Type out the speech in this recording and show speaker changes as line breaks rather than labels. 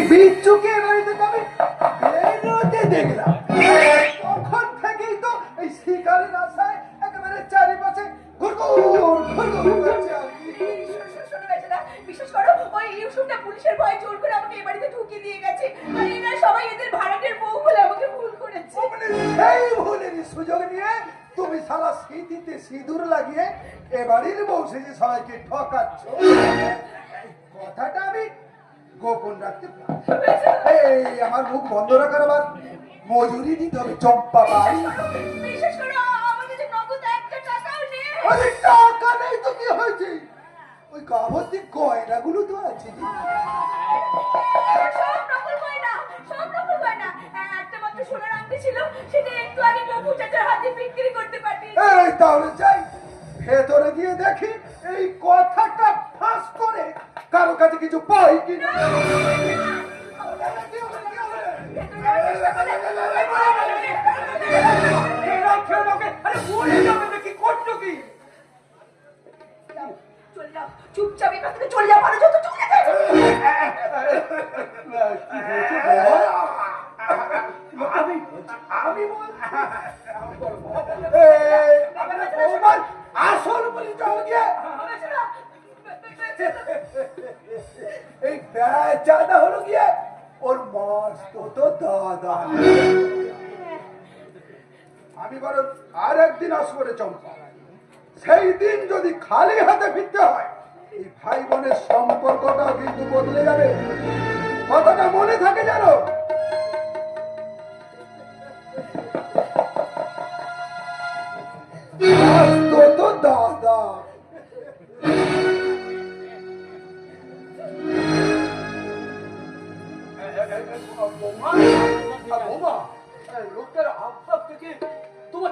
বিচ্ছুকে বাড়িতে আমি বেরোতে দেখলাম, তখন থেকেই তো এই শিকারের আশায় একেবারে চারিপাশে ঘুরঘুর ঘুরঘুর করছে আর কি।
বিশেষ করো ওই ইউসুফটা পুলিশের ভয়ে জোর করে আমাকে এই বাড়িতে ঢুকিয়ে দিয়ে গেছে, আর এরা সবাই এদের ভাড়াটের বউ বলে আমাকে ভুল করেছে।
সেই ভুলের সুযোগ নিয়ে তুমি সারা স্মৃতিতে সিঁদুর লাগিয়ে এ বাড়ির বউ সেজে সবাইকে ঠকাচ্ছ। কথাটা আমি গোপন রাখতে পারি। এই আমার মুখ বন্ধ রাখার আবার মজুরি দিতে হবে চম্পা বাড়ি।
বিশেষ করে আমাদের যে নগদ একটা টাকাও নেই।
আরে টাকা নেই তো কি হয়েছে, ওই গাভর্তি গয়নাগুলো তো আছে।
সব নকল গয়না, সব নকল গয়না। একটা মাত্র সোনার আংটি ছিল, সেটা একটু আগে বাবু চাচার হাতে বিক্রি করতে পাঠিয়েছি।
এই তাহলে যাই ভেতরে গিয়ে দেখি এই কথাটা ফাঁস করে কারো কাছে কিছু পাই কিনা।
চুপচাপ এখান থেকে চলে যাও, যত চলে যাবে।
আসল পরিচয় গিয়ে এই বেচারা হলো গিয়ে ওর মাস তো দাদা। আমি বরং আর একদিন আসবো রে চম্পা, সেই দিন যদি খালি হাতে ফিরতে হয় এই ভাই বোনের সম্পর্কটাও কিন্তু বদলে যাবে, কথাটা মনে থাকে জানো। তো দাদা
বৌমা লোকটার হাব ভাব থেকে তোমার